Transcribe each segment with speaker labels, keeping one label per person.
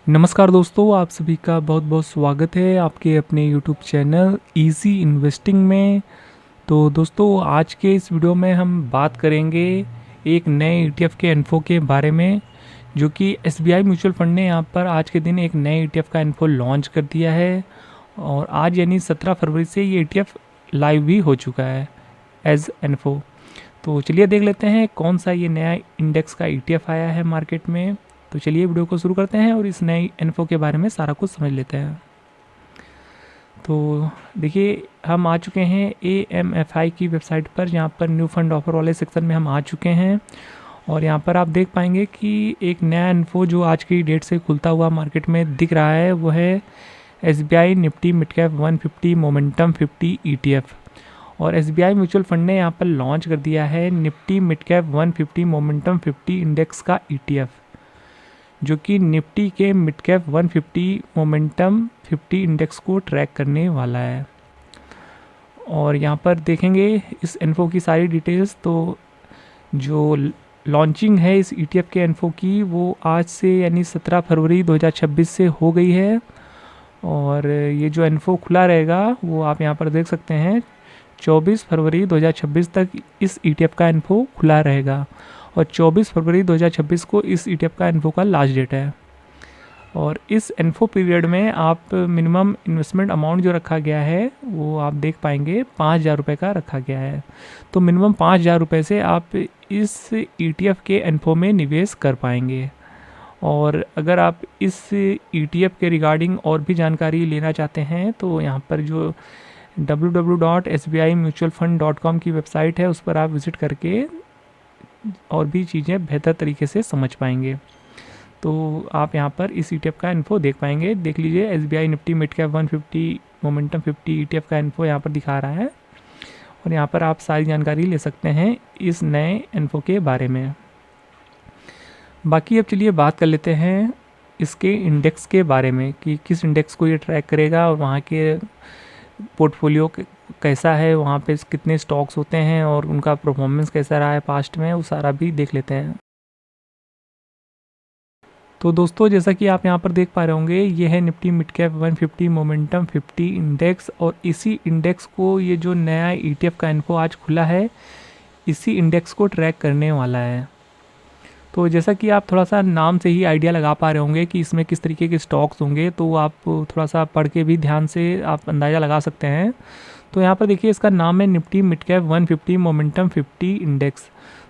Speaker 1: नमस्कार दोस्तों, आप सभी का बहुत बहुत स्वागत है आपके अपने यूट्यूब चैनल इजी इन्वेस्टिंग में। तो दोस्तों, आज के इस वीडियो में हम बात करेंगे एक नए ईटीएफ के इन्फो के बारे में, जो कि एसबीआई म्यूचुअल फंड ने यहाँ पर आज के दिन एक नए ईटीएफ का इन्फो लॉन्च कर दिया है। और आज यानी 17 फरवरी से ये ईटीएफ लाइव भी हो चुका है एज इन्फो। तो चलिए देख लेते हैं कौन सा ये नया इंडेक्स का ईटीएफ आया है मार्केट में। तो चलिए वीडियो को शुरू करते हैं और इस नई इन्फो के बारे में सारा कुछ समझ लेते हैं। तो देखिए, हम आ चुके हैं AMFI की वेबसाइट पर, जहाँ पर न्यू फंड ऑफर वाले सेक्शन में हम आ चुके हैं। और यहाँ पर आप देख पाएंगे कि एक नया इन्फो जो आज की डेट से खुलता हुआ मार्केट में दिख रहा है वो है SBI Nifty mid cap 150 momentum 50 ETF। और SBI म्यूचुअल फंड ने यहाँ पर लॉन्च कर दिया है Nifty mid cap 150 momentum 50 index का ETF, जो कि निफ्टी के मिड कैप 150 मोमेंटम 50 इंडेक्स को ट्रैक करने वाला है। और यहाँ पर देखेंगे इस इन्फो की सारी डिटेल्स। तो जो लॉन्चिंग है इस ETF के इन्फो की, वो आज से यानी 17 फरवरी 2026 से हो गई है। और ये जो इन्फो खुला रहेगा वो आप यहाँ पर देख सकते हैं, 24 फरवरी 2026 तक इस ETF का इन्फो खुला रहेगा। और 24 फरवरी 2026 को इस ETF का इन्फो का लास्ट डेट है। और इस इन्फो पीरियड में आप मिनिमम इन्वेस्टमेंट अमाउंट जो रखा गया है वो आप देख पाएंगे 5,000 रुपये का रखा गया है। तो मिनिमम 5,000 रुपये से आप इस ETF के इन्फो में निवेश कर पाएंगे। और अगर आप इस ETF के रिगार्डिंग और भी जानकारी लेना चाहते हैं तो यहाँ पर जो www.sbimutualfund.com की वेबसाइट है उस पर आप विज़िट करके और भी चीज़ें बेहतर तरीके से समझ पाएंगे। तो आप यहाँ पर इस ETF का इन्फो देख पाएंगे। देख लीजिए, SBI Nifty mid cap 150 momentum 50 ETF का इन्फो यहाँ पर दिखा रहा है। और यहाँ पर आप सारी जानकारी ले सकते हैं इस नए इन्फो के बारे में। बाकी अब चलिए बात कर लेते हैं इसके इंडेक्स के बारे में कि किस इंडेक्स को ये ट्रैक करेगा और वहाँ के पोर्टफोलियो कैसा है, वहाँ पे कितने स्टॉक्स होते हैं और उनका परफॉर्मेंस कैसा रहा है पास्ट में, वो सारा भी देख लेते हैं। तो दोस्तों, जैसा कि आप यहाँ पर देख पा रहे होंगे, ये है Nifty mid cap 150 momentum 50 index. और इसी इंडेक्स को ये जो नया ETF का इन्फो आज खुला है, इसी इंडेक्स को ट्रैक करने वाला है। तो जैसा कि आप थोड़ा सा नाम से ही आइडिया लगा पा रहे होंगे कि इसमें किस तरीके के स्टॉक्स होंगे, तो आप थोड़ा सा पढ़ के भी ध्यान से आप अंदाज़ा लगा सकते हैं। तो यहाँ पर देखिए, इसका नाम है Nifty mid cap 150 momentum 50 index.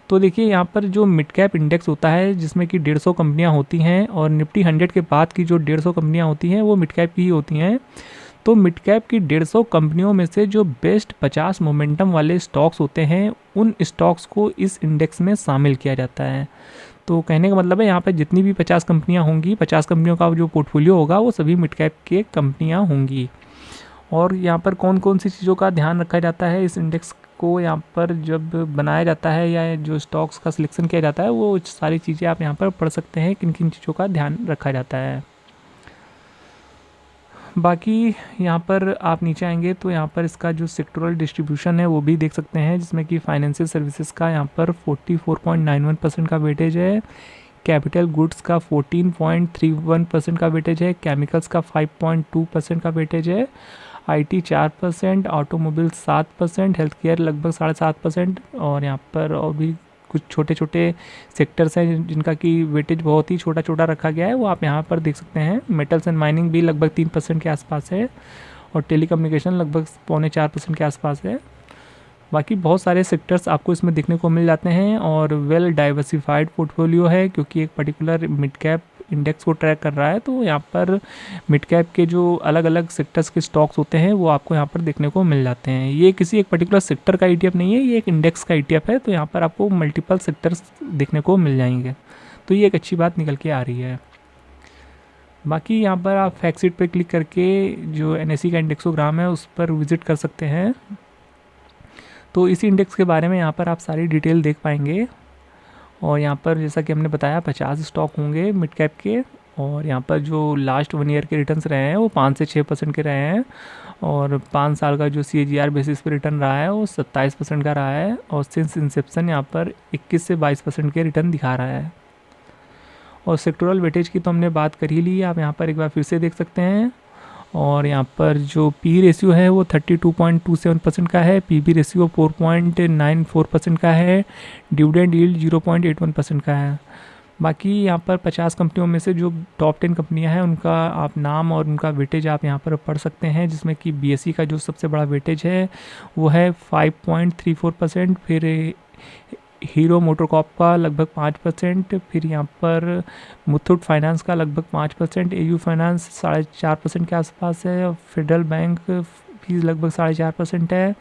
Speaker 1: तो देखिए, यहाँ पर जो मिड कैप इंडेक्स होता है जिसमें कि 150 कंपनियाँ होती हैं, और निफ्टी 100 के बाद की जो 150 कंपनियाँ होती हैं वो मिड कैप की ही होती हैं। तो मिड कैप की 150 कंपनियों में से जो बेस्ट 50 मोमेंटम वाले स्टॉक्स होते हैं, उन स्टॉक्स को इस इंडेक्स में शामिल किया जाता है। तो कहने का मतलब है, यहाँ पर जितनी भी 50 कंपनियाँ होंगी, 50 कंपनियों का जो पोर्टफोलियो होगा वो सभी मिड कैप के कंपनियाँ होंगी। और यहाँ पर कौन कौन सी चीज़ों का ध्यान रखा जाता है इस इंडेक्स को यहाँ पर जब बनाया जाता है या जो स्टॉक्स का सिलेक्शन किया जाता है, वो सारी चीज़ें आप यहाँ पर पढ़ सकते हैं किन किन चीज़ों का ध्यान रखा जाता है। बाकी यहाँ पर आप नीचे आएंगे तो यहाँ पर इसका जो सेक्टोरल डिस्ट्रीब्यूशन है वो भी देख सकते हैं, जिसमें कि फाइनेंशियल सर्विसेज का यहाँ पर 44.91% का वेटेज है, कैपिटल गुड्स का 14.31% का वेटेज है, केमिकल्स का 5.2% का वेटेज है, IT 4%, ऑटोमोबाइल 7%, हेल्थ केयर लगभग 7.5%। और यहाँ पर और भी कुछ छोटे छोटे सेक्टर्स हैं जिनका कि वेटेज बहुत ही छोटा छोटा रखा गया है, वो आप यहाँ पर देख सकते हैं। मेटल्स एंड माइनिंग भी लगभग 3% के आसपास है, और टेलीकम्युनिकेशन लगभग 3.25% के आसपास है। बाकी बहुत सारे सेक्टर्स आपको इसमें देखने को मिल जाते हैं, और वेल डाइवर्सिफाइड पोर्टफोलियो है क्योंकि एक पर्टिकुलर मिड कैप इंडेक्स को ट्रैक कर रहा है। तो यहाँ पर मिड कैप के जो अलग अलग सेक्टर्स के स्टॉक्स होते हैं वो आपको यहाँ पर देखने को मिल जाते हैं। ये किसी एक पर्टिकुलर सेक्टर का ETF नहीं है, ये एक इंडेक्स का ETF है। तो यहाँ पर आपको मल्टीपल सेक्टर्स देखने को मिल जाएंगे, तो ये एक अच्छी बात निकल के आ रही है। बाकी यहाँ पर आप फैक्ट शीट पर क्लिक करके जो NSE का इंडेक्सोग्राम है उस पर विजिट कर सकते हैं। तो इसी इंडेक्स के बारे में यहाँ पर आप सारी डिटेल देख पाएंगे। और यहाँ पर जैसा कि हमने बताया 50 स्टॉक होंगे मिड कैप के, और यहाँ पर जो लास्ट 1 ईयर के रिटर्न्स रहे हैं वो 5 से 6% के रहे हैं, और 5 साल का जो CAGR बेसिस पे रिटर्न रहा है वो 27% का रहा है, और सिंस इंसेप्शन यहाँ पर 21 से 22% के रिटर्न दिखा रहा है। और सेक्टोरल वेटेज की तो हमने बात कर ही ली, आप यहाँ पर एक बार फिर से देख सकते हैं। और यहाँ पर जो पी रेशियो है वो 32.27% का है, पीबी रेशियो 4.94% का है, डिविडेंड यील्ड 0.81% का है। बाकी यहाँ पर 50 कंपनियों में से जो टॉप 10 कंपनियां हैं उनका आप नाम और उनका वेटेज आप यहाँ पर पढ़ सकते हैं, जिसमें कि बीएसई का जो सबसे बड़ा वेटेज है वो है 5.34%, फिर हीरो मोटरकॉप का लगभग 5%, फिर यहाँ पर मुथूट फाइनेंस का लगभग 5%, एयू फाइनेंस 4.5% के आसपास है, और फेडरल बैंक फीस लगभग 4.5% है,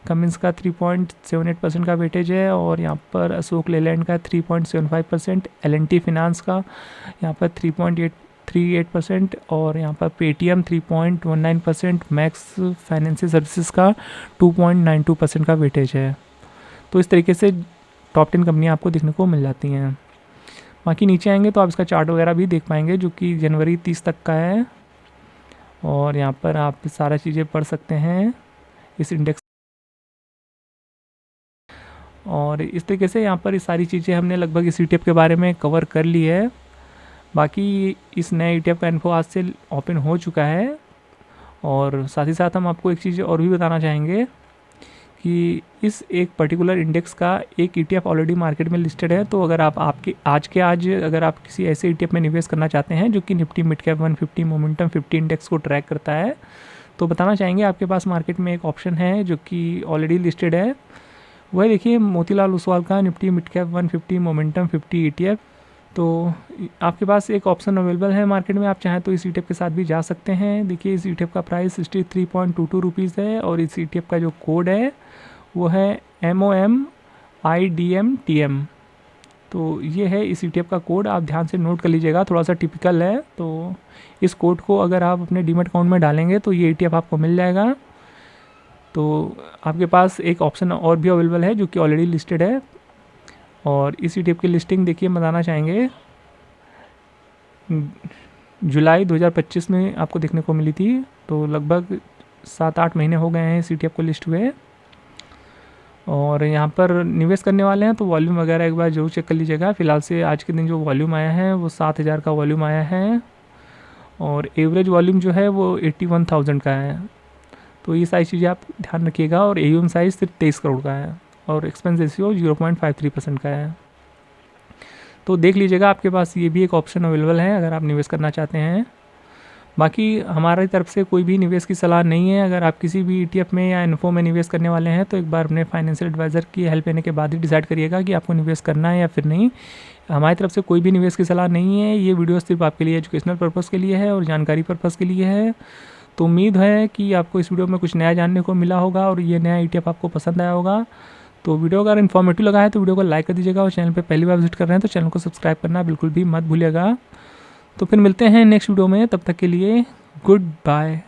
Speaker 1: कमिंस का 3.78% का वेटेज है, और यहाँ पर अशोक लेलैंड का 3.75%, एल&टी फिनांस का यहाँ पर 3.38%, और यहाँ पर पेटीएम 3.19%, मैक्स फाइनेंशियल सर्विसेज का 2.92% का वेटेज है। तो इस तरीके से टॉप 10 कंपनियाँ आपको देखने को मिल जाती हैं। बाकी नीचे आएंगे तो आप इसका चार्ट वगैरह भी देख पाएंगे, जो कि जनवरी 30 तक का है, और यहाँ पर आप सारा चीज़ें पढ़ सकते हैं इस इंडेक्स। और इस तरीके से यहाँ पर इस सारी चीज़ें हमने लगभग इस ETF के बारे में कवर कर ली है। बाकी इस नए ETF का इन्फो आज से ओपन हो चुका है, और साथ ही साथ हम आपको एक चीज़ और भी बताना चाहेंगे कि इस एक पर्टिकुलर इंडेक्स का एक ETF ऑलरेडी मार्केट में लिस्टेड है। तो अगर आप आज अगर आप किसी ऐसे ETF में निवेश करना चाहते हैं जो कि Nifty mid cap 150 momentum 50 index को ट्रैक करता है, तो बताना चाहेंगे आपके पास मार्केट में एक ऑप्शन है जो कि ऑलरेडी लिस्टेड है। वह देखिए मोतीलाल ओसवाल का Nifty mid cap 150 momentum 50 ETF। तो आपके पास एक ऑप्शन अवेलेबल है मार्केट में, आप चाहें तो इस ETF के साथ भी जा सकते हैं। देखिए इस ETF का प्राइस 63.22 रुपीज़ है, और इस ETF का जो कोड है वो है MOMIDMTM। तो ये है इस ETF का कोड, आप ध्यान से नोट कर लीजिएगा, थोड़ा सा टिपिकल है। तो इस कोड को अगर आप अपने डीमैट अकाउंट में डालेंगे तो ये ETF आपको मिल जाएगा। तो आपके पास एक ऑप्शन और भी अवेलेबल है जो कि ऑलरेडी लिस्टेड है, और इस ETF की लिस्टिंग देखिए बताना चाहेंगे जुलाई 2025 में आपको देखने को मिली थी। तो लगभग 7-8 महीने हो गए हैं इस ETF को लिस्ट हुए, और यहाँ पर निवेश करने वाले हैं तो वॉल्यूम वगैरह एक बार जरूर चेक कर लीजिएगा। फिलहाल से आज के दिन जो वॉल्यूम आया है वो 7,000 का वॉल्यूम आया है, और एवरेज वॉल्यूम जो है वो 81,000 का है। तो ये सारी चीज़ें आप ध्यान रखिएगा, और AUM साइज़ सिर्फ 23 करोड़ का है, और एक्सपेंस रेशियो 0.53% का है। तो देख लीजिएगा, आपके पास ये भी एक ऑप्शन अवेलेबल है अगर आप निवेश करना चाहते हैं। बाकी हमारी तरफ से कोई भी निवेश की सलाह नहीं है। अगर आप किसी भी ETF में या इन्फो में निवेश करने वाले हैं तो एक बार अपने फाइनेंशियल एडवाइज़र की हेल्प लेने के बाद ही डिसाइड करिएगा कि आपको निवेश करना है या फिर नहीं। हमारी तरफ से कोई भी निवेश की सलाह नहीं है। ये वीडियो सिर्फ आपके लिए एजुकेशनल पर्पज़ के लिए है और जानकारी पर्पज़ के लिए है। तो उम्मीद है कि आपको इस वीडियो में कुछ नया जानने को मिला होगा और ये नया ETF आपको पसंद आया होगा। तो वीडियो अगर इन्फॉर्मेटिव लगा है तो वीडियो को लाइक कर दीजिएगा, और चैनल पे पहली बार विजिट कर रहे हैं तो चैनल को सब्सक्राइब करना बिल्कुल भी मत भूलिएगा। तो फिर मिलते हैं नेक्स्ट वीडियो में, तब तक के लिए गुड बाय।